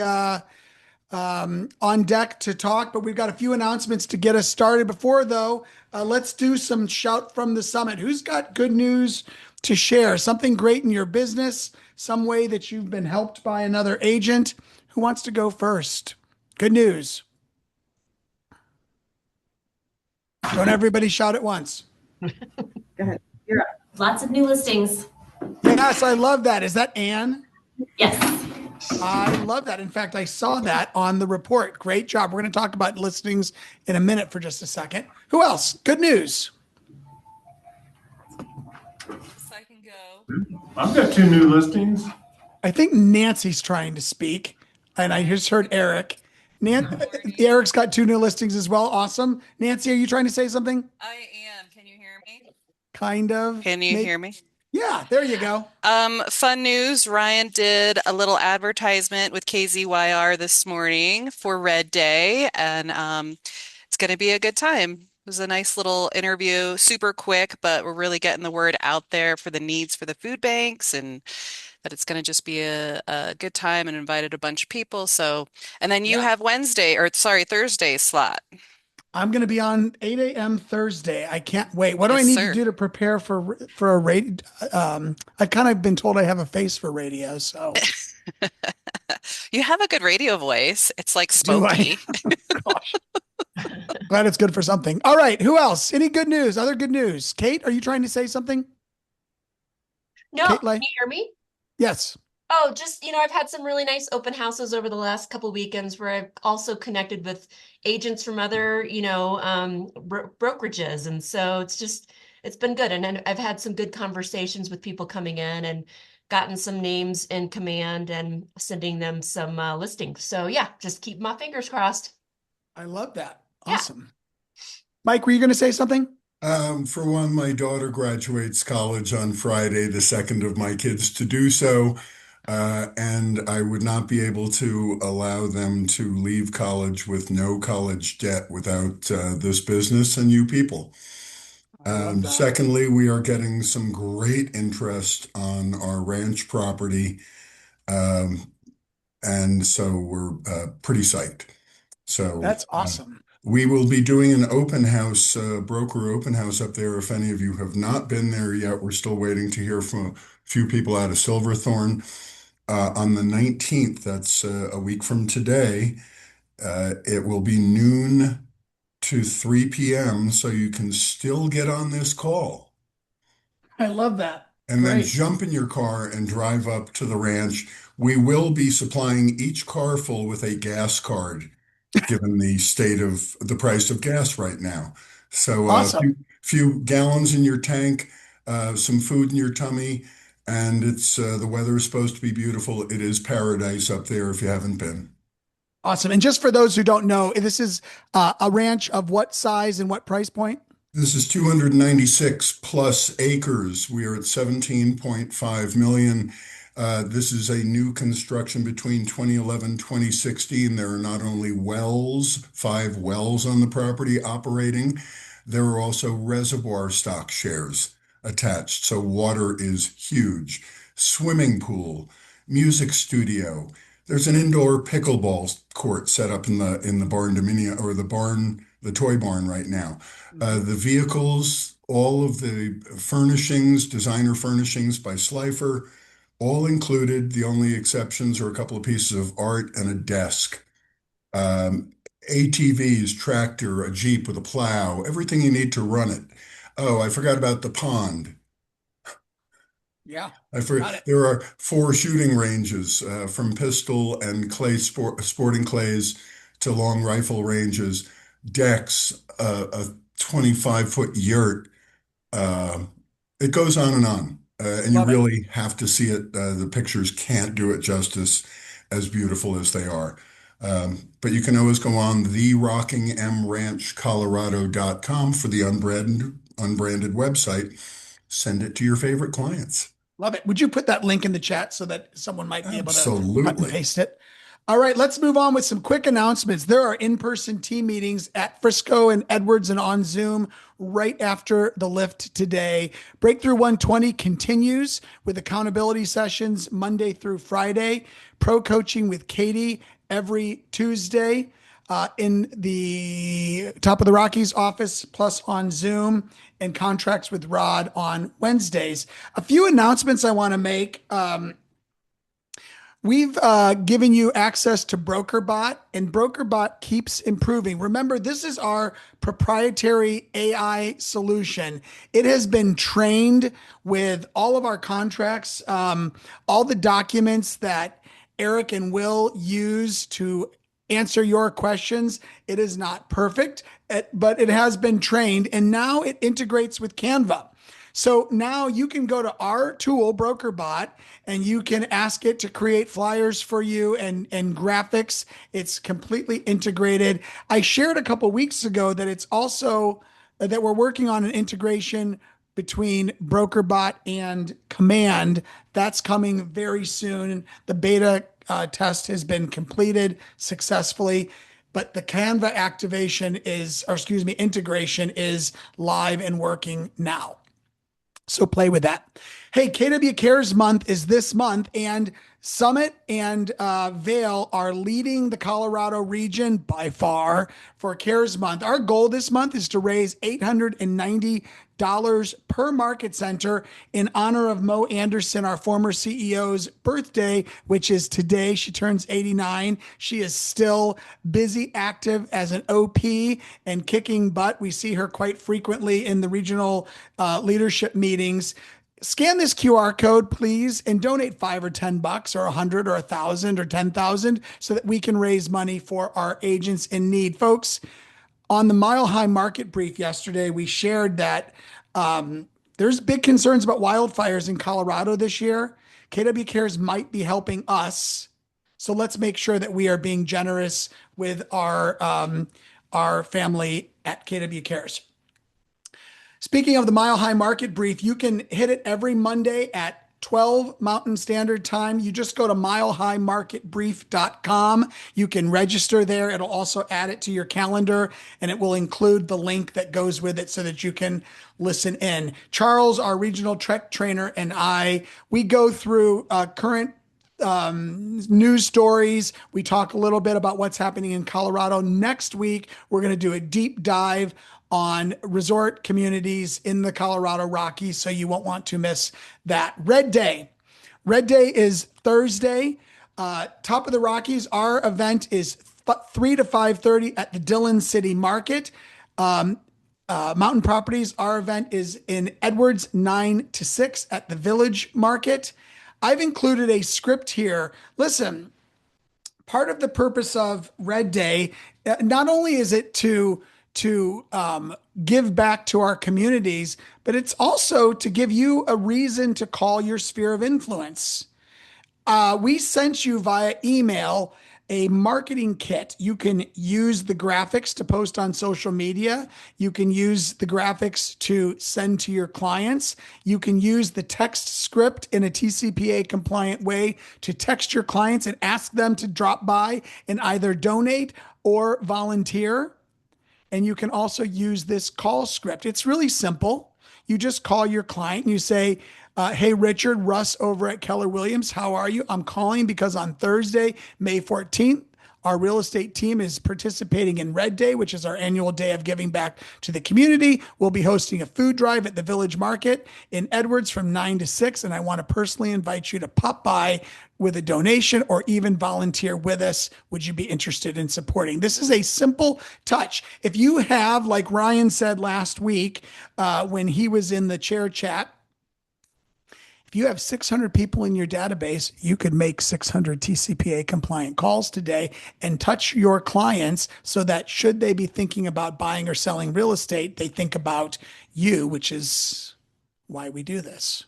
uh, on deck to talk, but we've got a few announcements to get us started. Before, though, let's do some shout from the summit. Who's got good news to share? Something great in your business, some way that you've been helped by another agent. Who wants to go first? Good news. Don't everybody shout at once. Go ahead. You're up. Lots of new listings. Yes, I love that. Is that Anne? Yes. I love that. In fact, I saw that on the report. Great job. We're going to talk about listings in a minute for just a second. Who else? Good news. So I can go. I've got two new listings. I think Nancy's trying to speak, and I just heard Eric. Eric's got two new listings as well. Awesome. Nancy, are you trying to say something? I am. Can you hear me? Kind of. Can you hear me? Yeah, there you go. Fun news. Ryan did a little advertisement with KZYR this morning for Red Day, and it's going to be a good time. It was a nice little interview, super quick, but we're really getting the word out there for the needs for the food banks and that it's going to just be a good time and invited a bunch of people. So, and then you Yeah. have Thursday slot. I'm going to be on 8 a.m. Thursday. I can't wait. What do I Yes, need to sir. do to prepare for a radio? I've kind of been told I have a face for radio, so You have a good radio voice. It's like do I? smoky. Gosh, glad it's good for something. All right, who else? Any good news? Other good news? Kate, are you trying to say something? No, Kate can Lay? you hear me? Yes. Oh, just, I've had some really nice open houses over the last couple weekends where I've also connected with agents from other, brokerages. And so it's been good. And then I've had some good conversations with people coming in and gotten some names in command and sending them some listings. So yeah, just keep my fingers crossed. I love that. Yeah. Awesome. Mike, were you going to say something? For one, my daughter graduates college on Friday, the second of my kids to do so. And I would not be able to allow them to leave college with no college debt without this business and you people. I love that. Secondly, we are getting some great interest on our ranch property. Um, and so we're pretty psyched. So That's awesome. we will be doing an open house, broker open house up there. If any of you have not been there yet, we're still waiting to hear from a few people out of Silverthorne. On the 19th, that's a week from today, it will be noon to 3 p.m. So you can still get on this call I love that. and then Great. jump in your car and drive up to the ranch. We will be supplying each car full with a gas card, given the state of the price of gas right now. So a Awesome. few gallons in your tank, some food in your tummy, and it's the weather is supposed to be beautiful. It is paradise up there if you haven't been. Awesome. And just for those who don't know, this is a ranch of what size and what price point? This is 296 plus acres. We are at 17.5 million. This is a new construction between 2011, 2016. There are not only wells, 5 wells on the property operating, there are also reservoir stock shares attached. So water is huge. Swimming pool, music studio. There's an indoor pickleball court set up in the barn dominium or the toy barn right now. The vehicles, all of the furnishings, designer furnishings by Slifer, all included. The only exceptions are a couple of pieces of art and a desk. Um, ATVs, tractor, a Jeep with a plow, everything you need to run it. Oh, I forgot about the pond. Yeah, I forget. got it. There are 4 shooting ranges from pistol and sporting clays to long rifle ranges, decks, a 25-foot yurt. Uh, it goes on and on. And you Love it. really have to see it. The pictures can't do it justice, as beautiful as they are. But you can always go on therockingemranchcolorado.com for the unbranded website. Send it to your favorite clients. Love it. Would you put that link in the chat so that someone might be able to cut and Absolutely. paste it? All right, let's move on with some quick announcements. There are in-person team meetings at Frisco and Edwards and on Zoom right after the lift today. Breakthrough 120 continues with accountability sessions Monday through Friday. pro coaching with Katie every Tuesday in the Top of the Rockies office, plus on Zoom, and contracts with Rod on Wednesdays. A few announcements I want to make. We've given you access to BrokerBot, and BrokerBot keeps improving. Remember, this is our proprietary AI solution. It has been trained with all of our contracts, all the documents that Eric and Will use to answer your questions. It is not perfect, but it has been trained, and now it integrates with Canva. So now you can go to our tool, BrokerBot, and you can ask it to create flyers for you and graphics. It's completely integrated. I shared a couple weeks ago that it's also that we're working on an integration between BrokerBot and Command. That's coming very soon. The beta test has been completed successfully. But the Canva integration is live and working now. So play with that. Hey, KW Cares Month is this month, and Summit and Vail are leading the Colorado region by far for Cares Month. Our goal this month is to raise $890 per market center in honor of Mo Anderson, our former CEO's birthday, which is today. She turns 89. She is still busy, active as an OP and kicking butt. We see her quite frequently in the regional leadership meetings. Scan this QR code, please, and donate $5 or $10 or 100 or 1,000 or 10,000 so that we can raise money for our agents in need. Folks, on the Mile High Market Brief yesterday, we shared that there's big concerns about wildfires in Colorado this year. KW Cares might be helping us. So let's make sure that we are being generous with our family at KW Cares. Speaking of the Mile High Market Brief, you can hit it every Monday at 12 Mountain Standard Time. You just go to milehighmarketbrief.com. You can register there. It'll also add it to your calendar, and it will include the link that goes with it so that you can listen in. Charles, our regional trek trainer, and we go through current news stories. We talk a little bit about what's happening in Colorado. Next week, we're going to do a deep dive on resort communities in the Colorado Rockies, so you won't want to miss that. Red Day. Red Day is Thursday. Top of the Rockies, our event is 3 to 5:30 at the Dillon City Market. Mountain Properties, our event is in Edwards, 9 to 6 at the Village Market. I've included a script here. Listen, part of the purpose of Red Day, not only is it to give back to our communities, but it's also to give you a reason to call your sphere of influence. We sent you via email a marketing kit. You can use the graphics to post on social media. You can use the graphics to send to your clients. You can use the text script in a TCPA compliant way to text your clients and ask them to drop by and either donate or volunteer. And you can also use this call script. It's really simple. You just call your client and you say, hey, Richard, Russ over at Keller Williams, how are you? I'm calling because on Thursday, May 14th, our real estate team is participating in Red Day, which is our annual day of giving back to the community. We'll be hosting a food drive at the Village Market in Edwards from 9 to 6. And I want to personally invite you to pop by with a donation or even volunteer with us. Would you be interested in supporting? This is a simple touch. If you have, like Ryan said last week when he was in the chair chat, if you have 600 people in your database, you could make 600 TCPA compliant calls today and touch your clients so that should they be thinking about buying or selling real estate, they think about you, which is why we do this.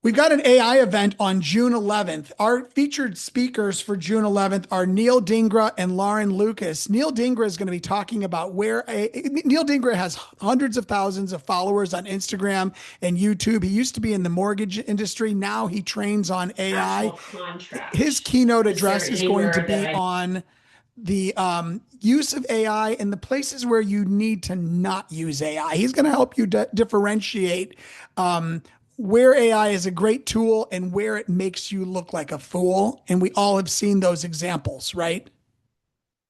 We've got an AI event on June 11th. Our featured speakers for June 11th are Neil Dingra and Lauren Lucas. Neil Dingra is going to be talking about Neil Dingra has hundreds of thousands of followers on Instagram and YouTube. He used to be in the mortgage industry. Now he trains on AI. His keynote address is going to be on the use of AI and the places where you need to not use AI. He's going to help you differentiate where AI is a great tool and where it makes you look like a fool. And we all have seen those examples, right?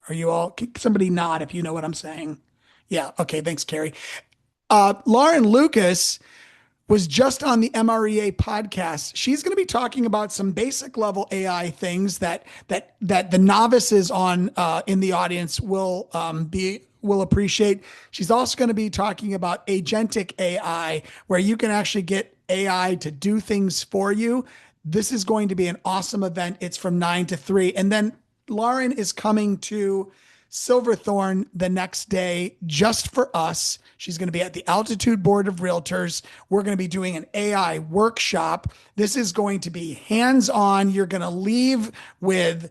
Are you all, can somebody nod if you know what I'm saying? Yeah. Okay. Thanks, Carrie. Lauren Lucas was just on the MREA podcast. She's going to be talking about some basic level AI things that the novices on in the audience will appreciate. She's also going to be talking about agentic AI, where you can actually get AI to do things for you. This is going to be an awesome event. It's from 9 to 3. And then Lauren is coming to Silverthorne the next day just for us. She's going to be at the Altitude Board of Realtors. We're going to be doing an AI workshop. This is going to be hands-on. You're going to leave with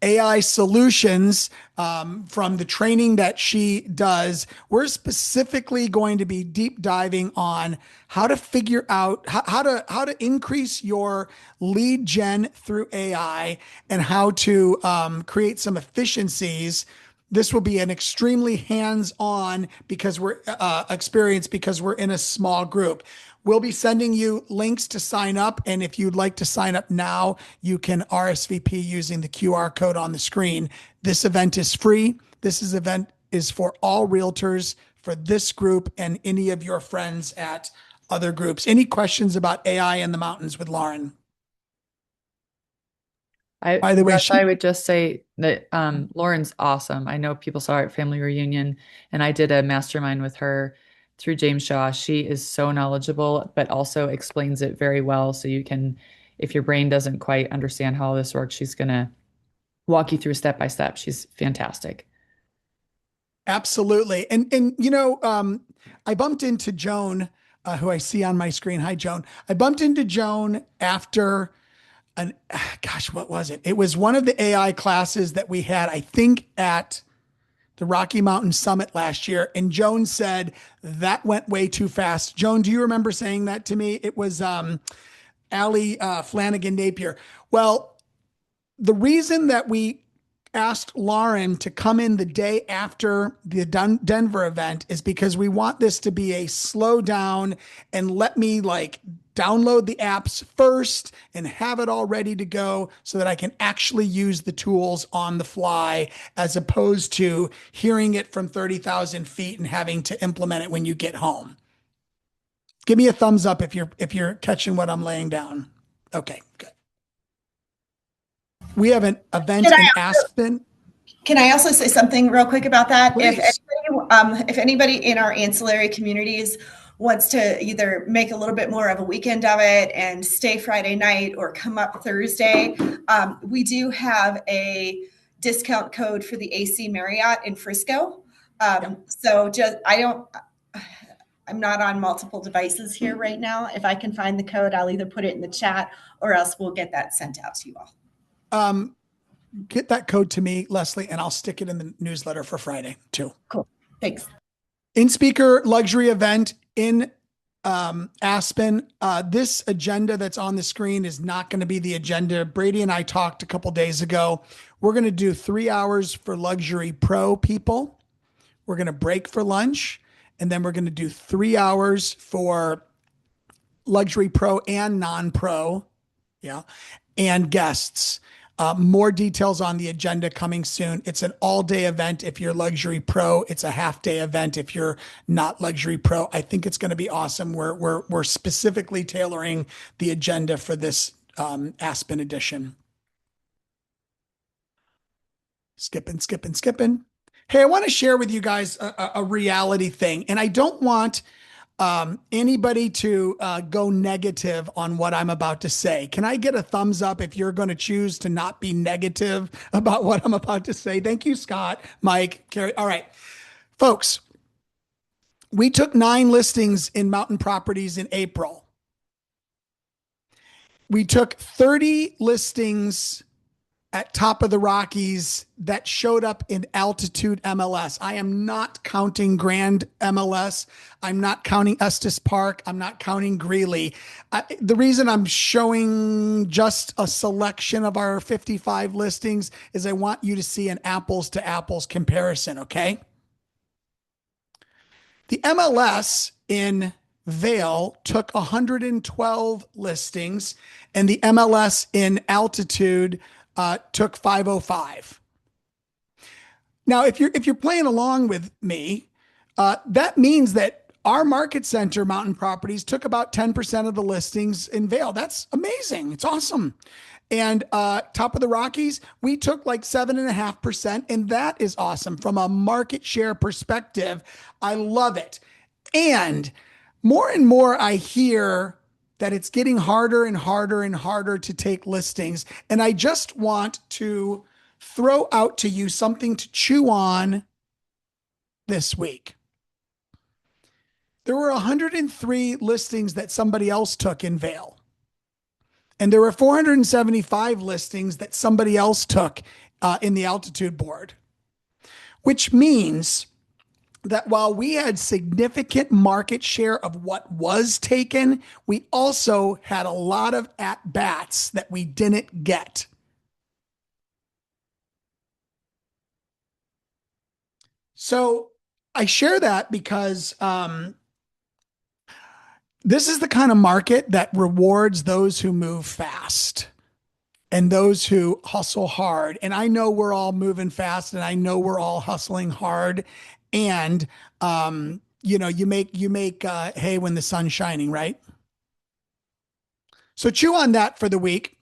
AI solutions from the training that she does. We're specifically going to be deep diving on how to figure out how to increase your lead gen through AI and how to create some efficiencies. This will be an extremely hands-on because we're experience because we're in a small group. We'll be sending you links to sign up. And if you'd like to sign up now, you can RSVP using the QR code on the screen. This event is free. Event is for all realtors for this group and any of your friends at other groups. Any questions about AI in the mountains with Lauren? By the way, Russ, I would just say that Lauren's awesome. I know people saw her at Family Reunion, and I did a mastermind with her through James Shaw. She is so knowledgeable, but also explains it very well. So you can, if your brain doesn't quite understand how all this works, she's going to walk you through step by step. She's fantastic. Absolutely. And I bumped into Joan, who I see on my screen. Hi, Joan. I bumped into Joan after gosh, what was it? It was one of the AI classes that we had, I think, at the Rocky Mountain Summit last year. And Joan said that went way too fast. Joan, do you remember saying that to me? It was Allie Flanagan Napier. Well, the reason that we asked Lauren to come in the day after the Denver event is because we want this to be a slow down and let me like download the apps first and have it all ready to go so that I can actually use the tools on the fly as opposed to hearing it from 30,000 feet and having to implement it when you get home. Give me a thumbs up if you're catching what I'm laying down. Okay, good. We have an event in Aspen. Can I also say something real quick about that? Please. If anybody in our ancillary communities wants to either make a little bit more of a weekend of it and stay Friday night or come up Thursday, we do have a discount code for the AC Marriott in Frisco. So I'm not on multiple devices here right now. If I can find the code, I'll either put it in the chat or else we'll get that sent out to you all. Get that code to me, Leslie, and I'll stick it in the newsletter for Friday too. Cool. Thanks. In-speaker luxury event in Aspen. This agenda that's on the screen is not going to be the agenda. Brady and I talked a couple days ago. We're going to do 3 hours for luxury pro people. We're going to break for lunch, and then we're going to do 3 hours for luxury pro and non-pro. Yeah. And guests. More details on the agenda coming soon. It's an all-day event if you're luxury pro. It's a half-day event if you're not luxury pro. I think it's going to be awesome. We're specifically tailoring the agenda for this Aspen edition. Skipping. Hey, I want to share with you guys a reality thing, and I don't want anybody to go negative on what I'm about to say. Can I get a thumbs up if you're going to choose to not be negative about what I'm about to say? Thank you, Scott, Mike, Carrie. All right, folks, we took 9 listings in Mountain Properties in April. We took 30 listings at Top of the Rockies that showed up in Altitude MLS. I am not counting Grand MLS. I'm not counting Estes Park. I'm not counting Greeley. The reason I'm showing just a selection of our 55 listings is I want you to see an apples to apples comparison, okay? The MLS in Vail took 112 listings, and the MLS in altitude took 505. Now, if you're playing along with me, that means that our market center mountain properties took about 10% of the listings in Vail. That's amazing. It's awesome. And top of the Rockies, we took like 7.5%, and that is awesome from a market share perspective. I love it. And more, I hear that it's getting harder and harder and harder to take listings. And I just want to throw out to you something to chew on this week. There were 103 listings that somebody else took in Vail. And there were 475 listings that somebody else took in the altitude board, which means that while we had significant market share of what was taken, we also had a lot of at bats that we didn't get. So I share that because this is the kind of market that rewards those who move fast and those who hustle hard. And I know we're all moving fast, and I know we're all hustling hard. And you make hay when the sun's shining, right? So chew on that for the week.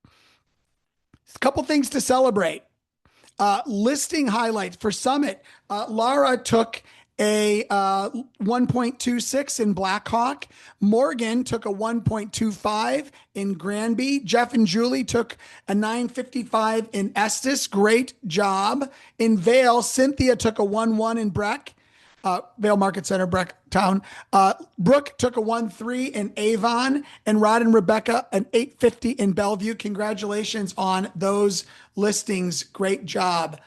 A couple things to celebrate. Listing highlights for Summit. Lara took a 1.26 in Blackhawk. Morgan took a 1.25 in Granby. Jeff and Julie took a 9.55 in Estes. Great job. In Vale, Cynthia took a 1.1 in Breck. Vale Market Center, Breck Town. Brooke took a 1.3 in Avon, and Rod and Rebecca an 8.50 in Bellevue. Congratulations on those listings. Great job.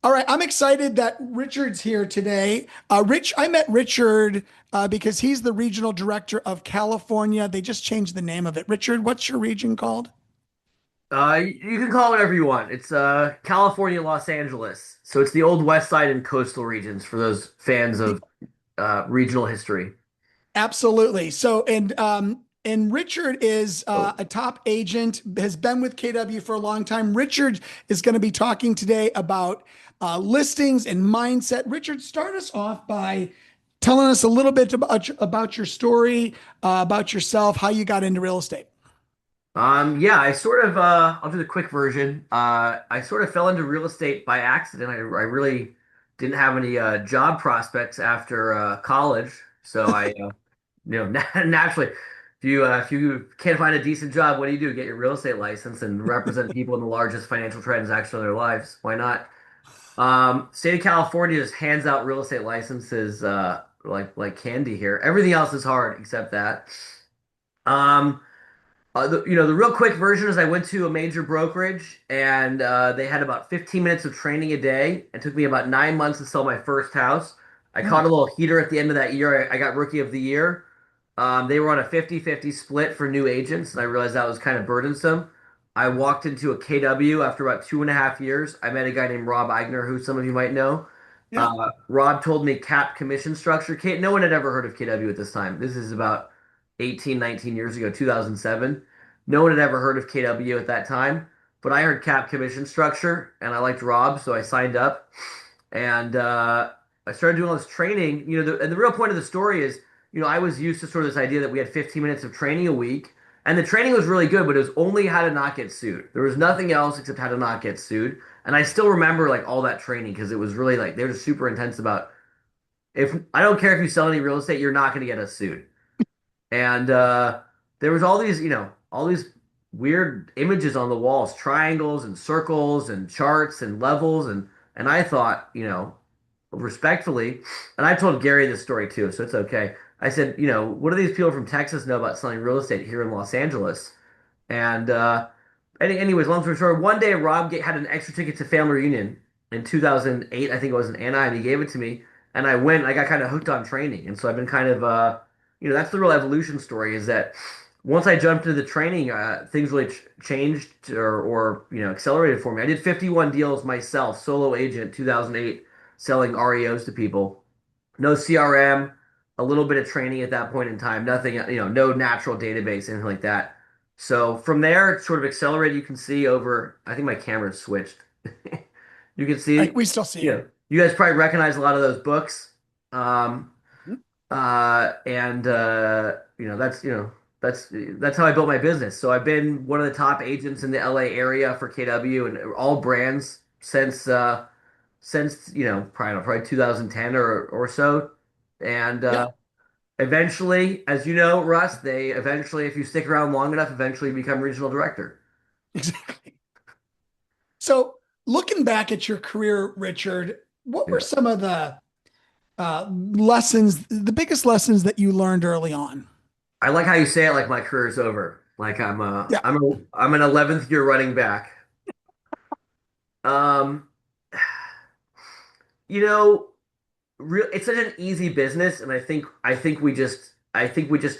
All right, I'm excited that Richard's here today. I met Richard because he's the regional director of California. They just changed the name of it. Richard, what's your region called? You can call it whatever you want. It's California, Los Angeles. So it's the old West Side and coastal regions for those fans of regional history. Absolutely. So, and Richard is a top agent, has been with KW for a long time. Richard is going to be talking today about listings and mindset. Richard, start us off by telling us a little bit about your story, about yourself, how you got into real estate. Yeah, I sort of I'll do the quick version. I sort of fell into real estate by accident. I really didn't have any job prospects after college, so naturally, if you can't find a decent job, what do you do? Get your real estate license and represent people in the largest financial transaction of their lives. Why not? State of California just hands out real estate licenses like candy here. Everything else is hard except that. Um, the real quick version is I went to a major brokerage and they had about 15 minutes of training a day. It took me about 9 months to sell my first house. I caught a little heater at the end of that year. I got Rookie of the Year. They were on a 50-50 split for new agents, and I realized that was kind of burdensome. I walked into a KW after about 2.5 years. I met a guy named Rob Eigner, who some of you might know. Yeah. Rob told me cap commission structure. No one had ever heard of KW at this time. This is about 18, 19 years ago, 2007. No one had ever heard of KW at that time, but I heard cap commission structure, and I liked Rob, so I signed up. And I started doing all this training. And the real point of the story is, I was used to sort of this idea that we had 15 minutes of training a week, and the training was really good, but it was only how to not get sued. There was nothing else except how to not get sued. And I still remember like all that training because it was really like they were just super intense about if I don't care if you sell any real estate, you're not going to get us sued. And there was all these weird images on the walls, triangles and circles and charts and levels, and I thought, respectfully, and I told Gary this story too, so it's okay. I said, what do these people from Texas know about selling real estate here in Los Angeles? And anyways, long story short, one day Rob had an extra ticket to family reunion in 2008. I think it was in Anaheim. He gave it to me, and I went. I got kind of hooked on training, and so I've been kind of, that's the real evolution story. Is that once I jumped into the training, things really changed or accelerated for me. I did 51 deals myself, solo agent, 2008, selling REOs to people. No CRM, a little bit of training at that point in time. Nothing, no natural database, anything like that. So from there, it sort of accelerated. You can see over, I think my camera's switched. You can Like see, we still see it. you guys probably recognize a lot of those books. Um, Mhm. and that's how I built my business. So I've been one of the top agents in the LA area for KW and all brands since probably 2010 or so. And Yeah, eventually, as you know, Russ, they eventually, if you stick around long enough, eventually become regional director. exactly. So looking back at your career, Richard, what were Yeah. some of the lessons, the biggest lessons that you learned early on? I like how you say it like my career is over. Like Yeah, I'm an 11th year running back. Um, you know, it's such an easy business, and I think we just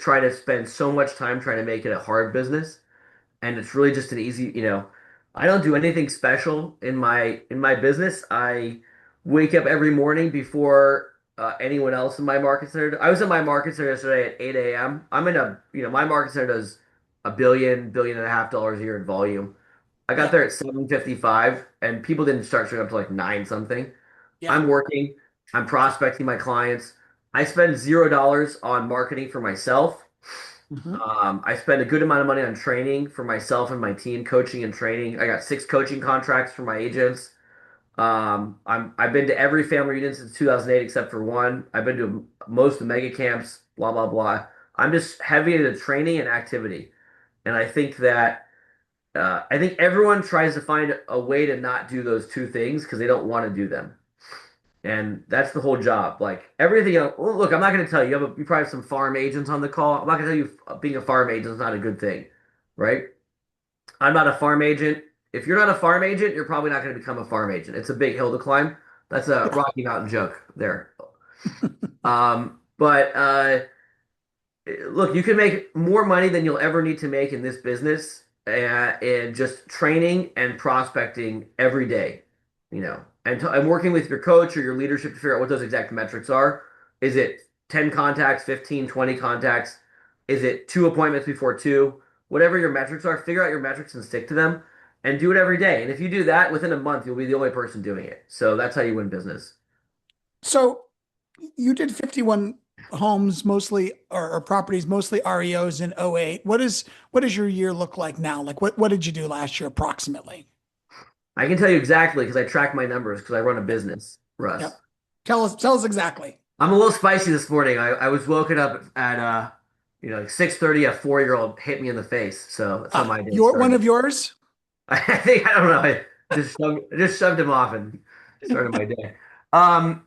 try to spend so much time trying to make it a hard business, and it's really just an easy. I don't do anything special in my business. I wake up every morning before anyone else in my market center. I was in my market center yesterday at 8 a.m. I'm in my market center does billion and a half dollars a year in volume. I got yeah, there at 7:55, and people didn't start showing up to like nine something. yeah. I'm working, I'm prospecting my clients. I spend $0 on marketing for myself. Mhm. I spend a good amount of money on training for myself and my team, coaching and training. I got 6 coaching contracts for my agents. I've been to every family reunion since 2008 except for one. I've been to most of the mega camps, blah blah blah. I'm just heavy into training and activity, and I think everyone tries to find a way to not do those two things because they don't want to do them. And that's the whole job. Like everything else, well, look, I'm not going to tell you. You probably have some farm agents on the call. I'm not going to tell you being a farm agent is not a good thing, right? I'm not a farm agent. If you're not a farm agent, you're probably not going to become a farm agent. It's a big hill to climb. That's a Yeah. Rocky Mountain joke there. But look, you can make more money than you'll ever need to make in this business in just training and prospecting every day, and working with your coach or your leadership to figure out what those exact metrics are. Is it 10 contacts, 15, 20 contacts? Is it 2 appointments before two? Whatever your metrics are, figure out your metrics and stick to them and do it every day. And if you do that within a month, you'll be the only person doing it. So that's how you win business. So you did 51 homes mostly or properties, mostly REOs in '08. What does your year look like now? Like what did you do last year approximately? I can tell you exactly because I track my numbers because I run a business, Russ. Yep. Tell us exactly. I'm a little spicy this morning. I was woken up at like 6:30. A 4-year old hit me in the face, so that's how my day Your one started. of yours? I think I don't know. I just shoved him off and started my day. Um,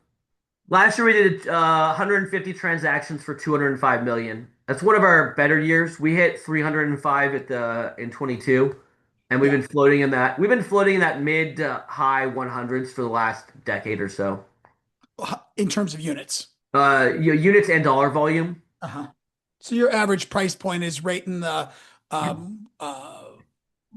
Last year we did 150 transactions for 205 million. That's one of our better years. We hit 305 at the in 22, and Yeah. we've been floating in that mid to high 100s for the last decade or so. In terms of units. Units and dollar volume. Uh-huh. So your average price point is right in the um, uh,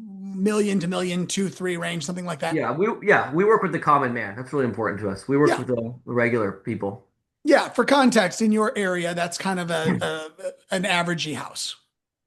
million to million two, three range, something like that. We work with the common man. That's really important to us. We work Yeah. with the regular people. Yeah. For context, in your area, that's kind of an averagey house.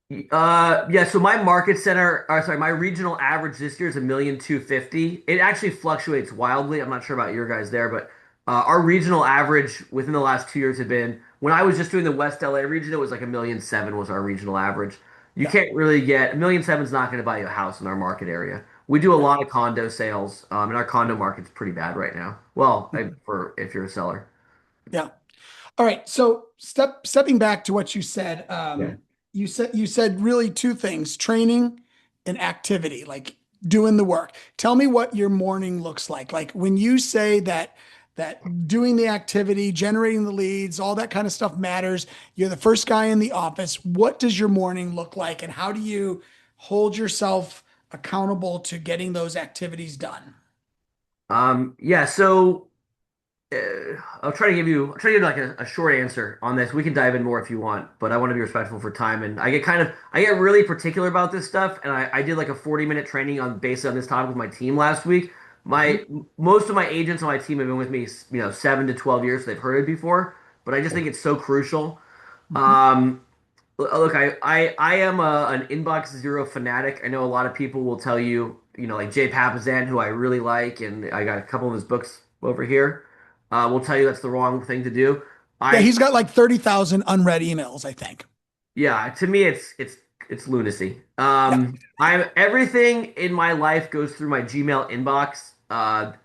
Yeah, so my regional average this year is 1,250,000. It actually fluctuates wildly. I'm not sure about your guys there, but our regional average within the last 2 years had been when I was just doing the West LA region, it was like 1,700,000 was our regional average. You Yeah. can't really get 1,700,000 is not going to buy you a house in our market area. We do a Yeah. lot of condo sales, and our condo market's pretty bad right now. Well, Mhm. for if you're a seller. Yeah. All right. So stepping back to what you said, Yeah. you said really two things: training and activity, like doing the work. Tell me what your morning looks like. Like when you say that doing the activity, generating the leads, all that kind of stuff matters. You're the first guy in the office. What does your morning look like, and how do you hold yourself accountable to getting those activities done? Yeah, so I'll try to give like a short answer on this. We can dive in more if you want, but I want to be respectful for time. And I get really particular about this stuff. And I did like a 40-minute training based on this topic with my team last week. Mhm. Most of my agents on my team have been with me, 7 to 12 years. So they've heard it before. but I just think it's so crucial. Um, Look, I am an inbox zero fanatic. I know a lot of people will tell you, like Jay Papasan, who I really like, and I got a couple of his books over here, will tell you that's the wrong thing to do. Yeah, I he's got like 30,000 unread emails, I think. Yeah, to me it's lunacy. Yeah. I'm everything in my life goes through my Gmail inbox,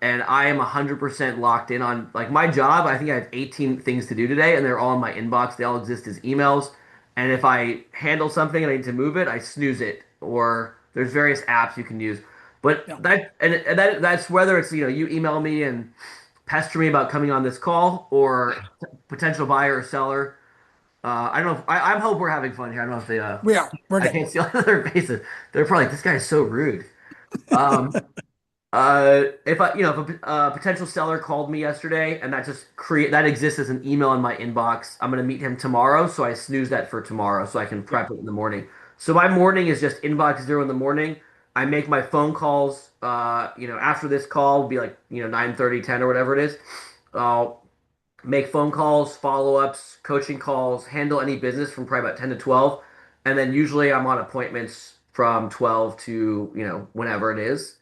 and I am 100% locked in on like my job. I think I have 18 things to do today, and they're all in my inbox. They all exist as emails, and if I handle something and I need to move it, I snooze it, or there's various apps you can use. But Yeah. that's whether it's you email me and pester me about coming on this call, or potential buyer or seller. I don't know. I hope we're having fun here. I don't know if they. We are. We're I good. can't see on their faces. They're probably like, this guy is so rude. Um. If if a potential seller called me yesterday and that exists as an email in my inbox, I'm gonna meet him tomorrow. So I snooze that for tomorrow so I can Yeah. prep it in the morning. So my morning is just inbox zero in the morning. I make my phone calls. After this call will be like 9:30, 10 or whatever it is. I'll make phone calls, follow-ups, coaching calls, handle any business from probably about 10 to 12. And then usually I'm on appointments from 12 to, whenever it is.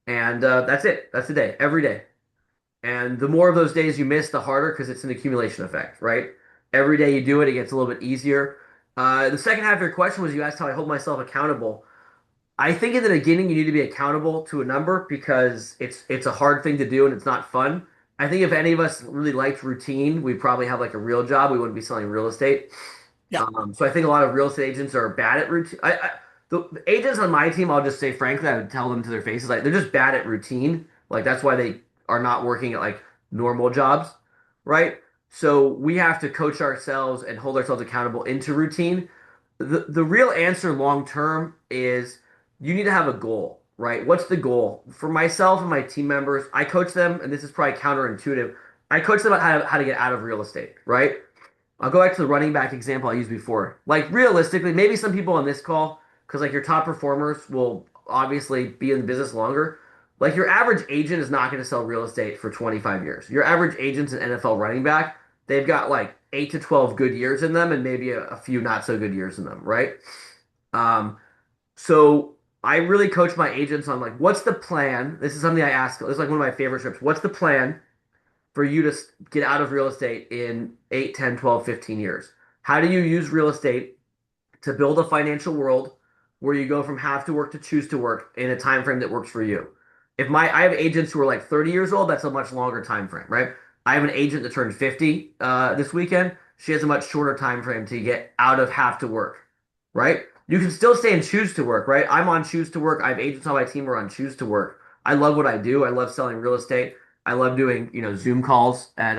And that's it. That's the day, every day. And the more of those days you miss, the harder because it's an accumulation effect, right? Every day you do it, it gets a little bit easier. The second half of your question was you asked how I hold myself accountable. I think in the beginning you need to be accountable to a number because it's a hard thing to do and it's not fun. I think if any of us really liked routine, we'd probably have like a real job. We wouldn't be selling real estate. Yeah. So I think a lot of real estate agents are bad at routine. The agents on my team, I'll just say frankly, I would tell them to their faces, like they're just bad at routine. Like that's why they are not working at like normal jobs, right? So we have to coach ourselves and hold ourselves accountable into routine. The real answer long term is you need to have a goal, right? What's the goal? For myself and my team members, I coach them, and this is probably counterintuitive. I coach them about how to get out of real estate, right? I'll go back to the running back example I used before. Like realistically, maybe some people on this call, because like your top performers will obviously be in the business longer. Like your average agent is not going to sell real estate for 25 years. Your average agent's an NFL running back. They've got like 8 to 12 good years in them and maybe a few not so good years in them, right? Um, so I really coach my agents on like, what's the plan? This is something I ask. This is like one of my favorite scripts. What's the plan for you to get out of real estate in 8, 10, 12, 15 years? How do you use real estate to build a financial world where you go from have to work to choose to work in a time frame that works for you? I have agents who are like 30 years old, that's a much longer time frame, right? I have an agent that turned 50 this weekend. She has a much shorter time frame to get out of have to work, right? You can still stay and choose to work, right? I'm on choose to work. I have agents on my team who are on choose to work. I love what I do. I love selling real estate. I love doing, Zoom calls at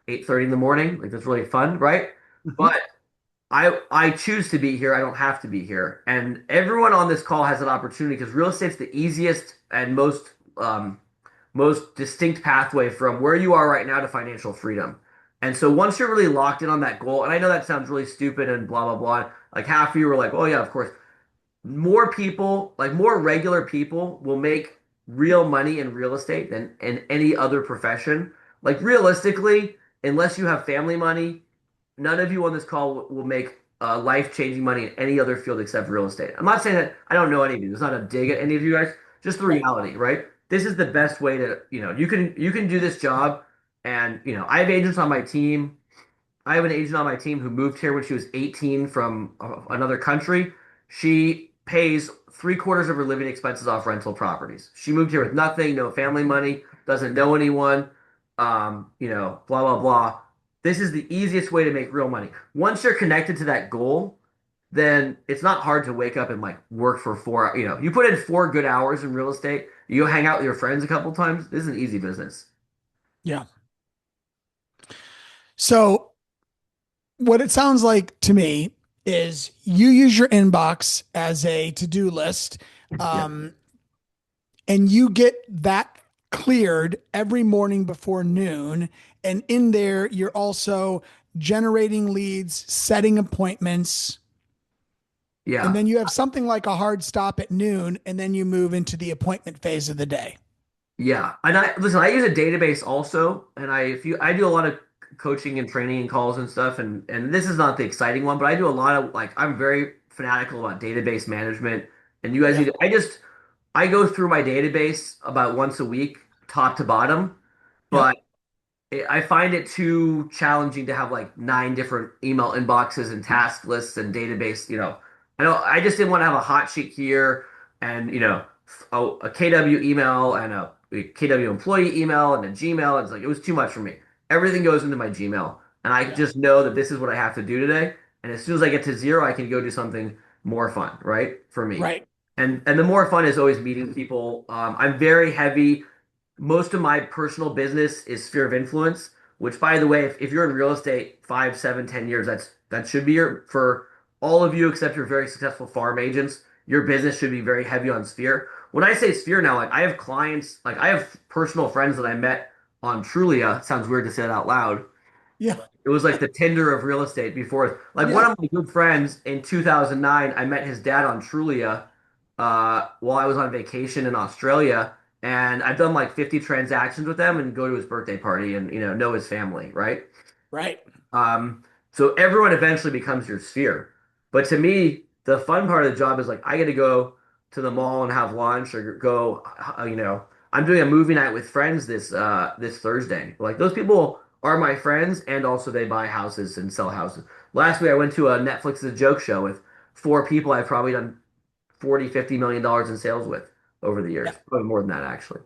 8:30 in the morning. Like that's really fun, right? Mhm. But I choose to be here. I don't have to be here. And everyone on this call has an opportunity because real estate's the easiest and most distinct pathway from where you are right now to financial freedom. And so once you're really locked in on that goal, and I know that sounds really stupid and blah blah blah. Like half of you were like, "Oh yeah, of course." More people, like more regular people, will make real money in real estate than in any other profession. Like realistically, unless you have family money, none of you on this call will make life-changing money in any other field except real estate. I'm not saying that I don't know any of you. It's not a dig at any of you guys. Just the Right. reality, right? This is the best way to, you can do this job, and I have agents on my team. I have an agent on my team who moved here when she was 18 from another country. She pays three-quarters of her living expenses off rental properties. She moved here with nothing, no family money, doesn't know anyone, blah, blah, blah. This is the easiest way to make real money. Once you're connected to that goal, then it's not hard to wake up and like work for four, you put in 4 good hours in real estate, you go hang out with your friends a couple times. This is an easy business. Yeah. So what it sounds like to me is you use your inbox as a to-do list, Yeah. and you get that cleared every morning before noon. And in there, you're also generating leads, setting appointments, and Yeah. then you have something like a hard stop at noon, and then you move into the appointment phase of the day. Yeah, and I listen. I use a database also, and I do a lot of coaching and training and calls and stuff, and this is not the exciting one, but I do a lot of like I'm very fanatical about database management, and you guys Yeah. need to, I go through my database about once a week, top to bottom, but Yep. I find it too challenging to have like 9 different email inboxes and task lists and database. I just didn't want to have a hot sheet here and a KW email and a KW employee email and a Gmail. It's like it was too much for me. Everything goes into my Gmail, and I Yeah. just know that this is what I have to do today. And as soon as I get to zero, I can go do something more fun, right? For me. Right. And the more fun is always meeting people. I'm very heavy. Most of my personal business is sphere of influence, which by the way, if you're in real estate 5, 7, 10 years, that should be for all of you except your very successful farm agents, your business should be very heavy on sphere. When I say sphere now, like I have clients, like I have personal friends that I met on Trulia. It sounds weird to say it out loud. Yeah. It was like the Tinder of real estate before. Like one Yeah. of my good friends in 2009, I met his dad on Trulia while I was on vacation in Australia, and I've done like 50 transactions with them and go to his birthday party and know his family, right? Right. Um, so everyone eventually becomes your sphere. But to me, the fun part of the job is like I get to go to the mall and have lunch or go, I'm doing a movie night with friends this Thursday. Like those people are my friends and also they buy houses and sell houses. Last week I went to a Netflix's joke show with 4 people I've probably done 40, $50 million in sales with over the years. Yeah. Probably more than that actually.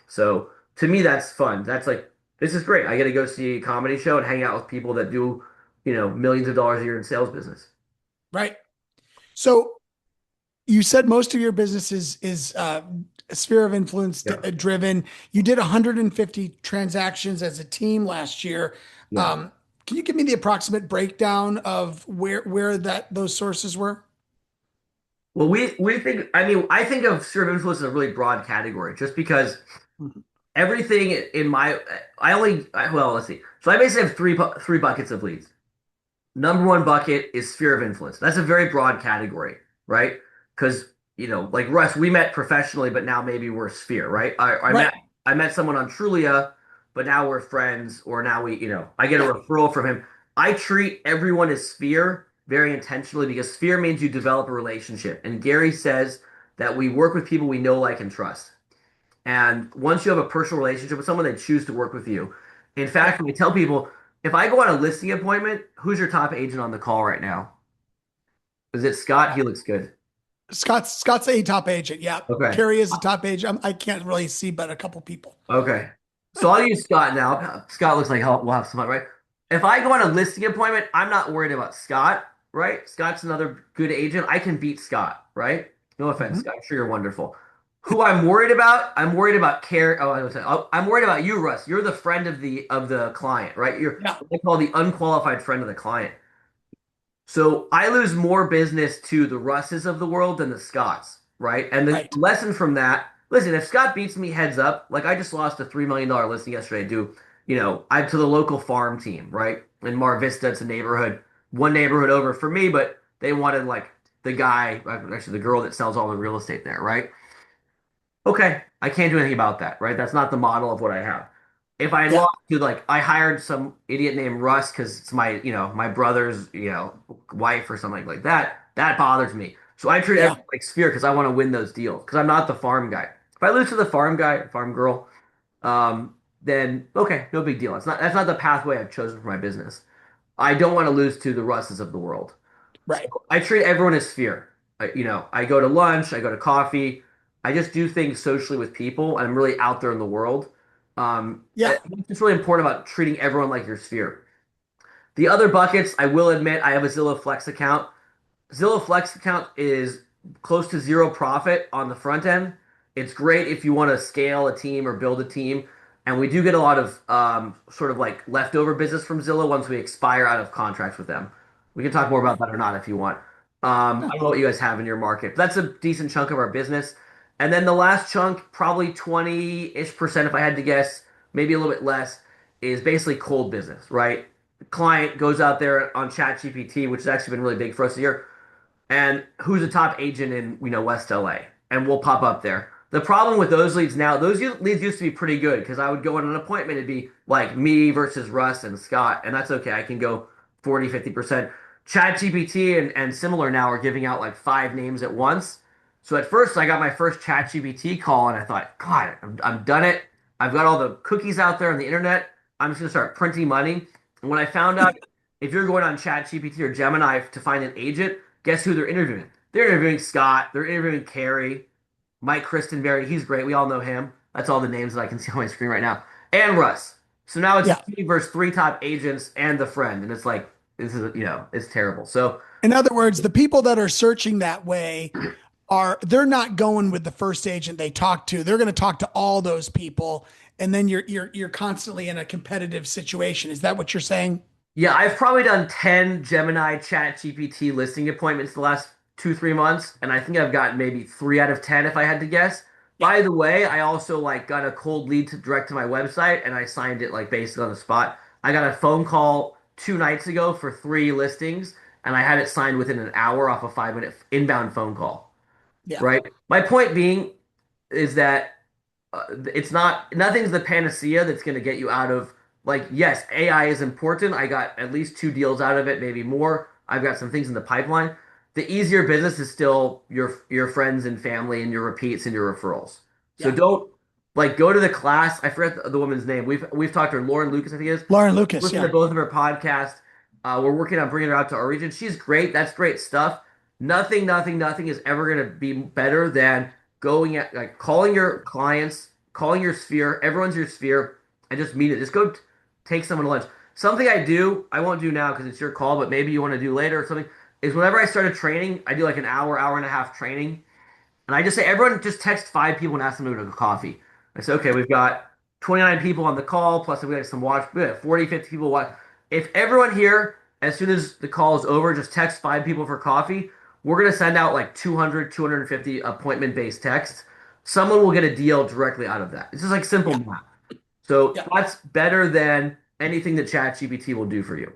So to me that's fun. That's like this is great. I get to go see a comedy show and hang out with people that do, millions of dollars a year in sales business. Right. So you said most of your business is sphere of influence Yeah. driven. You did 150 transactions as a team last year. Yeah. Um, can you give me the approximate breakdown of where that those sources were? Well, we think. I mean, I think of sphere of influence as a really broad category, just because Mhm. everything in my. Well, let's see. So I basically have three buckets of leads. Number one bucket is sphere of influence. That's a very broad category, right? Because like Russ, we met professionally, but now maybe we're sphere, right? Right. I met someone on Trulia, but now we're friends, or now I get a Yeah. referral from him. I treat everyone as sphere very intentionally because sphere means you develop a relationship. And Gary says that we work with people we know, like, and trust. And once you have a personal relationship with someone, they choose to work with you. In Right. fact, we tell people if I go on a listing appointment, who's your top agent on the call right now? Is it Scott? He looks good. Scott's a top agent. Yeah. Okay. Carrie is a top agent. I can't really see but a couple people. Okay. So I'll use Scott now. Scott looks like we'll have some, right? If I go on a listing appointment, I'm not worried about Scott, right? Scott's another good agent. I can beat Scott, right? No offense, Mhm. Scott. I'm sure you're wonderful. Who I'm worried about? I'm worried about Care. Oh, I was saying, I'm worried about you, Russ. You're the friend of the client, right? You're Yeah. what they call the unqualified friend of the client. So I lose more business to the Russes of the world than the Scotts, right? And the Right. lesson from that, listen, if Scott beats me heads up, like I just lost a $3 million listing yesterday I to the local farm team, right? In Mar Vista, it's a neighborhood, one neighborhood over for me, but they wanted like the guy, actually the girl that sells all the real estate there, right? Okay, I can't do anything about that, right? That's not the model of what I have. If I Yeah. lost to like I hired some idiot named Russ because it's my brother's wife or something like that, that bothers me. So I treat Yeah. everyone like sphere because I want to win those deals because I'm not the farm guy. If I lose to the farm guy, farm girl, then okay, no big deal. That's not the pathway I've chosen for my business. I don't want to lose to the Russes of the world. So Right. I treat everyone as sphere. I go to lunch, I go to coffee. I just do things socially with people, and I'm really out there in the world. Yeah. It's really important about treating everyone like your sphere. The other buckets, I will admit, I have a Zillow Flex account. Zillow Flex account is close to zero profit on the front end. It's great if you want to scale a team or build a team. And we do get a lot of sort of like leftover business from Zillow once we expire out of contracts with them. We can talk more about that or not if you want. I Yeah. don't know what you guys have in your market, but that's a decent chunk of our business. And then the last chunk, probably 20-ish% if I had to guess, maybe a little bit less, is basically cold business, right? The client goes out there on ChatGPT, which has actually been really big for us here, and who's a top agent in West LA, and we'll pop up there. The problem with those leads now, those leads used to be pretty good because I would go on an appointment, it'd be like me versus Russ and Scott, and that's okay. I can go 40, 50%. ChatGPT and similar now are giving out like 5 names at once. So at first I got my first ChatGPT call and I thought, God, I'm done it. I've got all the cookies out there on the internet. I'm just gonna start printing money. And when I found out if you're going on ChatGPT or Gemini to find an agent, guess who they're interviewing? They're interviewing Scott, they're interviewing Carrie. Mike Christenberry, he's great. We all know him. That's all the names that I can see on my screen right now. And Russ. So now it's Yeah. me versus 3 top agents and the friend. And it's like, this is, it's terrible. So, In other words, the people that are searching that way they're not going with the first agent they talk to. They're going to talk to all those people, and then you're constantly in a competitive situation. Is that what you're saying? yeah, I've probably done 10 Gemini Chat GPT listing appointments the last 2, 3 months. And I think I've gotten maybe 3 out of 10 if I had to guess. Yeah. By the way, I also like got a cold lead to direct to my website and I signed it like basically on the spot. I got a phone call 2 nights ago for 3 listings and I had it signed within an hour off a 5 minute inbound phone call. Yeah. Right. My point being is that it's not nothing's the panacea that's going to get you out of like yes, AI is important. I got at least 2 deals out of it, maybe more. I've got some things in the pipeline. The easier business is still your friends and family and your repeats and your referrals. So Yeah. don't like go to the class. I forget the woman's name. We've talked to her, Lauren Lucas, I think it is. Lauren Lucas. Listen Yeah. to both of her podcasts. We're working on bringing her out to our region. She's great. That's great stuff. Nothing is ever going to be better than going at like calling your clients, calling your sphere. Everyone's your sphere, and just meet it. Just go take someone to lunch. Something I won't do now because it's your call, but maybe you want to do later or something. Is whenever I start a training, I do like an hour and a half training, and I just say, everyone just text 5 people and ask them to go to coffee. I say, okay, we've got 29 people on the call, plus we got some watch, we got 40, 50 people watch. If everyone here, as soon as the call is over, just text 5 people for coffee, we're going to send out like 200, 250 appointment-based texts. Someone will get a deal directly out of that. It's just like simple math. So Yeah. that's better than anything that ChatGPT will do for you.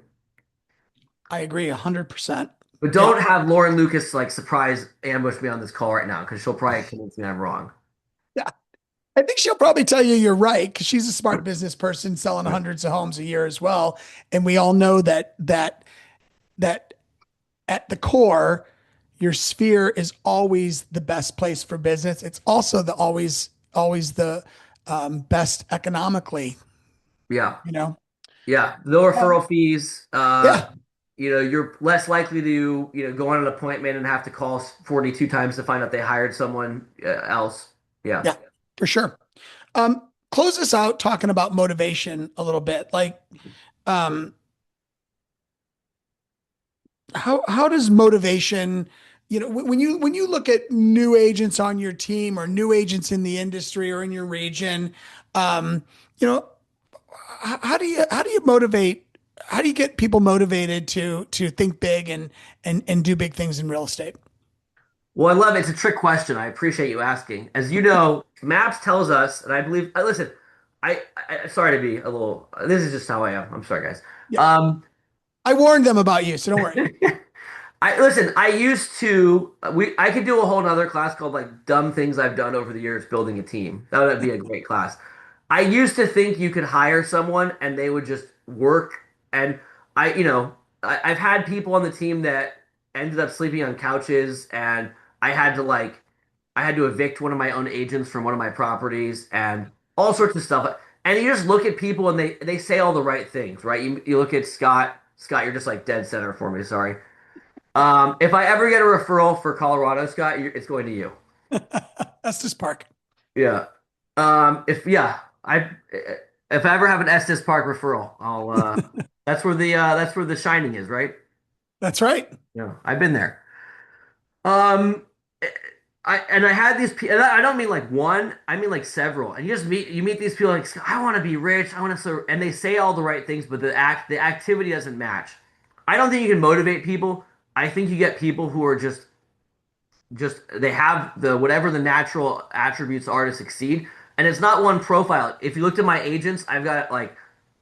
I agree 100%. But don't have Lauren Lucas like surprise ambush me on this call right now because she'll probably convince me I'm wrong. Yeah. I think she'll probably tell you you're right because she's a smart business person selling hundreds of homes a year as well. And we all know that at the core, your sphere is always the best place for business. It's also the always the best economically. Yeah. You know. Yeah. No referral fees. Yeah. You're less likely to, go on an appointment and have to call 42 times to find out they hired someone else. Yeah. Yeah, for sure. Close us out talking about motivation a little bit. Like, how does motivation, when you look at new agents on your team or new agents in the industry or in your region, you know, how do you motivate? How do you get people motivated to think big and do big things in real estate? Well, I love it. It's a trick question. I appreciate you asking. As you know, Maps tells us, and I believe, listen, sorry to be a little, this is just how I am. I'm sorry, guys. Yeah. Um, I warned them about you, so don't worry. listen, I could do a whole nother class called like dumb things I've done over the years building a team. That would be a great class. I used to think you could hire someone and they would just work. And I've had people on the team that ended up sleeping on couches and I had to like, I had to evict one of my own agents from one of my properties and all sorts of stuff. And you just look at people and they say all the right things, right? You look at Scott. Scott, you're just like dead center for me. Sorry. If I ever get a referral for Colorado, Scott, it's going to you. Estes Park. Yeah. I if I ever have an Estes Park referral, I'll. That's where the shining is, right? That's right. Yeah, I've been there. Um, I had these people. I don't mean like one. I mean like several. And you meet these people like I want to be rich. I want to serve, and they say all the right things, but the activity doesn't match. I don't think you can motivate people. I think you get people who are just they have the whatever the natural attributes are to succeed, and it's not one profile. If you looked at my agents, I've got like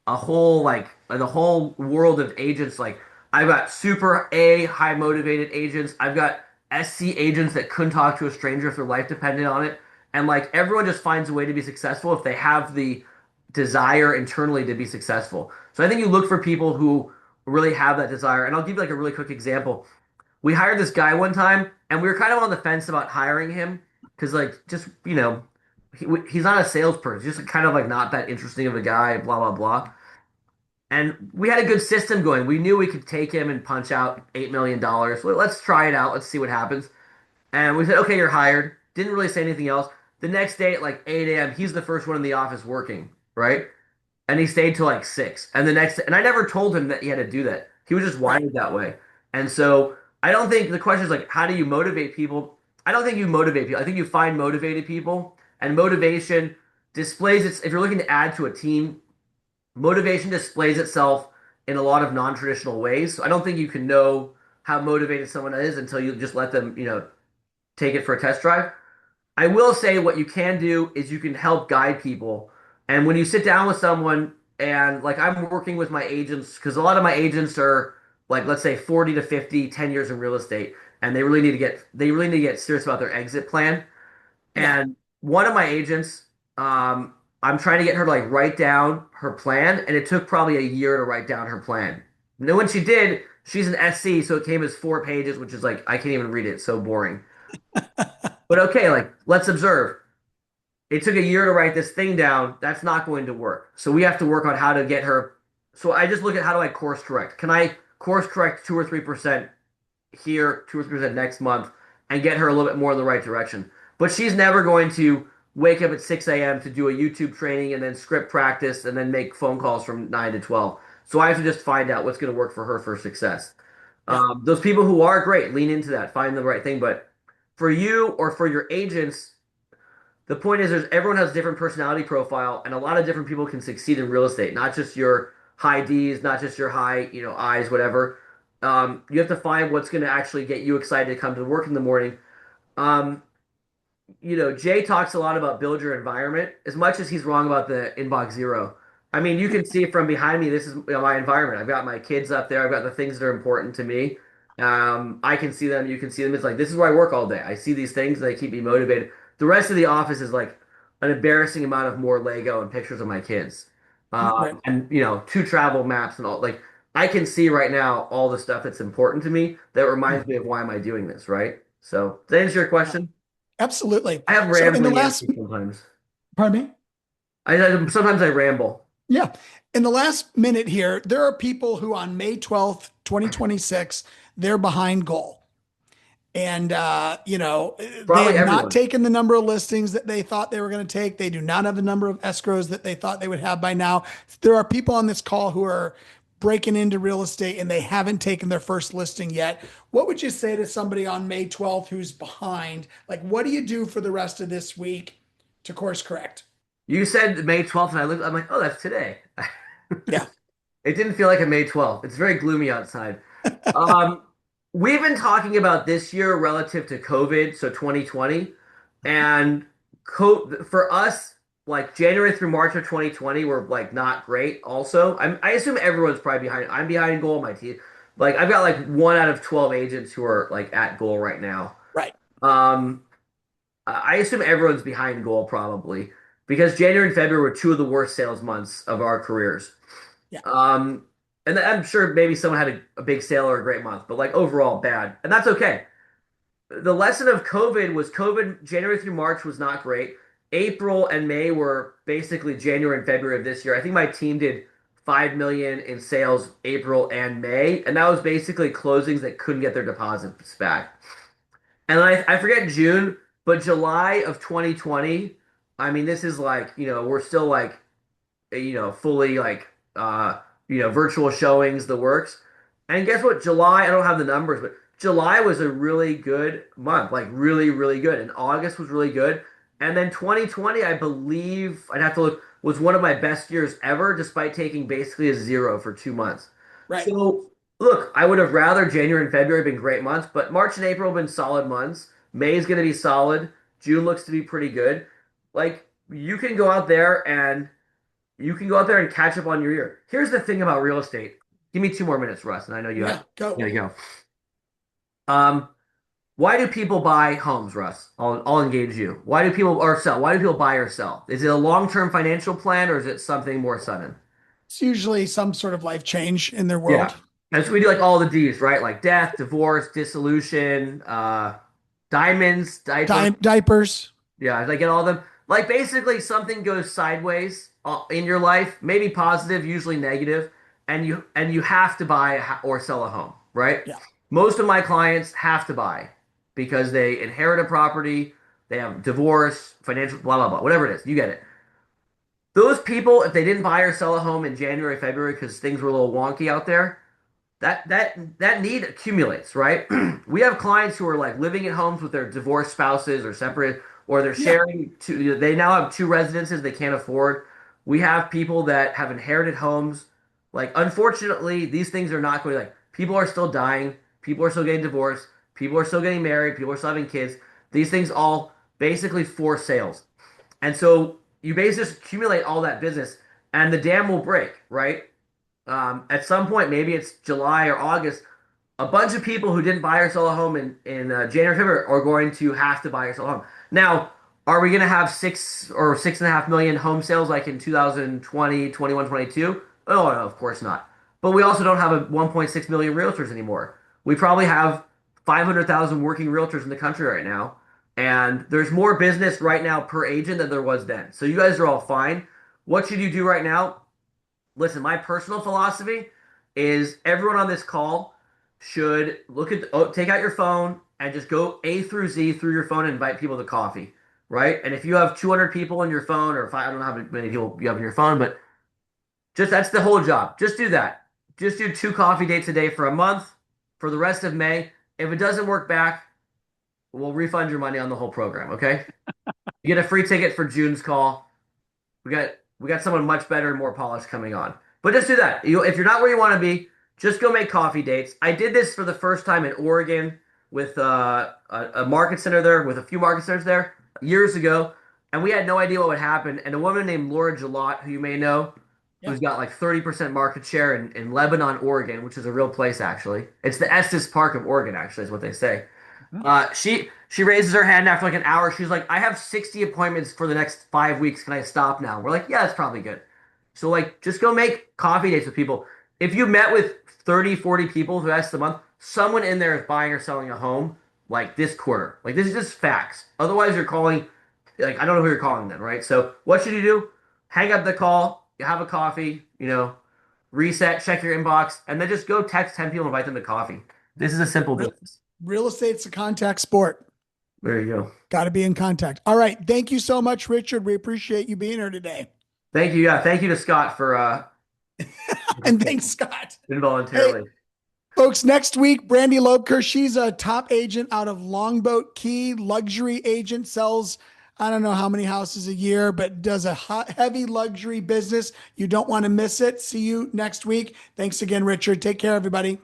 a whole like the whole world of agents. Like I've got super A high motivated agents. I've got SC agents that couldn't talk to a stranger if their life depended on it. And like everyone just finds a way to be successful if they have the desire internally to be successful. So I think you look for people who really have that desire. And I'll give you like a really quick example. We hired this guy one time and we were kind of on the fence about hiring him because like just, he's not a salesperson. He's just kind of like not that interesting of a guy, blah, blah, blah. And we had a good system going. We knew we could take him and punch out $8 million. Well, let's try it out. Let's see what happens. And we said, okay, you're hired. Didn't really say anything else. The next day at like 8 a.m., he's the first one in the office working, right? And he stayed till like 6. And the next, and I never told him that he had to do that. He was just wired that way. And so I don't think the question is like, how do you motivate people? I don't think you motivate people. I think you find motivated people, and motivation displays its, if you're looking to add to a team, motivation displays itself in a lot of non-traditional ways. So I don't think you can know how motivated someone is until you just let them, take it for a test drive. I will say what you can do is you can help guide people. And when you sit down with someone and like I'm working with my agents, because a lot of my agents are like, let's say 40 to 50, 10 years in real estate, and they really need to get serious about their exit plan. Yeah. And one of my agents, I'm trying to get her to like write down her plan, and it took probably a year to write down her plan. And then when she did, she's an SC, so it came as 4 pages, which is like I can't even read it. It's so boring. But okay, like let's observe. It took a year to write this thing down. That's not going to work. So we have to work on how to get her. So I just look at how do I course correct? Can I course correct 2 or 3% here, 2 or 3% next month, and get her a little bit more in the right direction? But she's never going to wake up at 6 a.m. to do a YouTube training and then script practice and then make phone calls from 9 to 12. So I have to just find out what's going to work for her for success. Yeah. Those people who are great, lean into that, find the right thing. But for you or for your agents, the point is, everyone has a different personality profile, and a lot of different people can succeed in real estate. Not just your high D's, not just your high, I's, whatever. You have to find what's going to actually get you excited to come to work in the morning. Um, Jay talks a lot about build your environment as much as he's wrong about the inbox zero. I mean, you can see from behind me, this is my environment. I've got my kids up there. I've got the things that are important to me. I can see them. You can see them. It's like, this is where I work all day. I see these things and they keep me motivated. The rest of the office is like an embarrassing amount of more Lego and pictures of my kids. Right. And, two travel maps and all. Like, I can see right now all the stuff that's important to me that reminds me of why am I doing this, right? So, does that answer your question? Absolutely. I have So in the rambling last, answers sometimes. pardon me? Sometimes I ramble. Yeah. In the last minute here, there are people who on May 12th, 2026, they're behind goal. And, they Probably have not everyone. taken the number of listings that they thought they were going to take. They do not have the number of escrows that they thought they would have by now. There are people on this call who are breaking into real estate and they haven't taken their first listing yet. What would you say to somebody on May 12th who's behind? Like, what do you do for the rest of this week to course correct? You said May 12th, and I'm like, oh, that's today. Yeah. It didn't feel like a May 12th. It's very gloomy outside. Um, we've been talking about this year relative to COVID, so 2020, and for us, like January through March of 2020 were like not great. Also, I assume everyone's probably behind. I'm behind goal. My team, like I've got like 1 out of 12 agents who are like at goal right now. Right. Um, I assume everyone's behind goal probably because January and February were two of the worst sales months of our careers. Yeah. Um, and I'm sure maybe someone had a big sale or a great month, but like overall bad, and that's okay. The lesson of COVID, January through March was not great. April and May were basically January and February of this year. I think my team did 5 million in sales April and May, and that was basically closings that couldn't get their deposits back. And I forget June, but July of 2020, I mean, this is like, we're still like, fully like, virtual showings, the works. And guess what? July, I don't have the numbers, but July was a really good month, like really, really good. And August was really good. And then 2020, I believe, I'd have to look, was one of my best years ever, despite taking basically a zero for 2 months. Right. So, look, I would have rather January and February been great months, but March and April have been solid months. May is going to be solid. June looks to be pretty good. Like, you can go out there and catch up on your year. Here's the thing about real estate. Give me 2 more minutes, Russ, and I know you Yeah. have Go. to go. Um, Why do people buy homes, Russ? I'll engage you. Why do people or sell? Why do people buy or sell? Is it a long-term financial plan or is it something more sudden? It's usually some sort of life change in their Yeah. world. And so we do like all the D's, right? Like death, divorce, dissolution, diamonds, diapers. Diapers. Yeah, I get all of them. Like basically something goes sideways in your life, maybe positive, usually negative, and you have to buy or sell a home, right? Yeah. Most of my clients have to buy because they inherit a property, they have divorce, financial, blah blah blah, whatever it is. You get it. Those people, if they didn't buy or sell a home in January, February because things were a little wonky out there, that need accumulates, right? We have clients who are like living at homes with their divorced spouses or separate, or they're Yeah. sharing two, they now have two residences they can't afford. We have people that have inherited homes. Like, unfortunately, these things are not going like people are still dying, people are still getting divorced, people are still getting married, people are still having kids. These things all basically force sales. And so you basically just accumulate all that business and the dam will break, right? At some point, maybe it's July or August, a bunch of people who didn't buy or sell a home in January, February are going to have to buy or sell a home. Now, are we going to have 6 or 6.5 million home sales like in 2020, 21, 22? Oh, no, of course not. But we also don't have a 1.6 million realtors anymore. We probably have 500,000 working realtors in the country right now. And there's more business right now per agent than there was then. So you guys are all fine. What should you do right now? Listen, my personal philosophy is everyone on this call should look at take out your phone and just go A through Z through your phone and invite people to coffee, right? And if you have 200 people on your phone, or if I don't know how many people you have on your phone, but just that's the whole job. Just do that. Just do 2 coffee dates a day for a month for the rest of May. If it doesn't work back, we'll refund your money on the whole program, okay? You get a free ticket for June's call. We got we got someone much better and more polished coming on. But just do that. If you're not where you want to be, just go make coffee dates. I did this for the first time in Oregon with a market center there, with a few market centers there years ago, and we had no idea what would happen. And a woman named Laura Gelat, who you may know, who's Yep. got like 30% market share in Lebanon, Oregon, which is a real place actually. It's the Estes Park of Oregon, actually, is what they say. She raises her hand after like an hour. She's like, I have 60 appointments for the next 5 weeks. Can I stop now? We're like, yeah, that's probably good. So like just go make coffee dates with people. If you met with 30, 40 people the rest of the month, someone in there is buying or selling a home like this quarter. Like this is just facts. Otherwise you're calling like I don't know who you're calling then, right? So what should you do? Hang up the call, you have a coffee, reset, check your inbox, and then just go text 10 people and invite them to coffee. This is a simple business. Real estate's a contact sport. There you go. Got to be in contact. All right. Thank you so much, Richard. We appreciate you being here today. Thank you. Yeah, thank you to Scott for And thanks, Scott. involuntarily. Folks, next week, Brandy Lobker, she's a top agent out of Longboat Key, luxury agent, sells, I don't know how many houses a year, but does a heavy luxury business. You don't want to miss it. See you next week. Thanks again, Richard. Take care, everybody.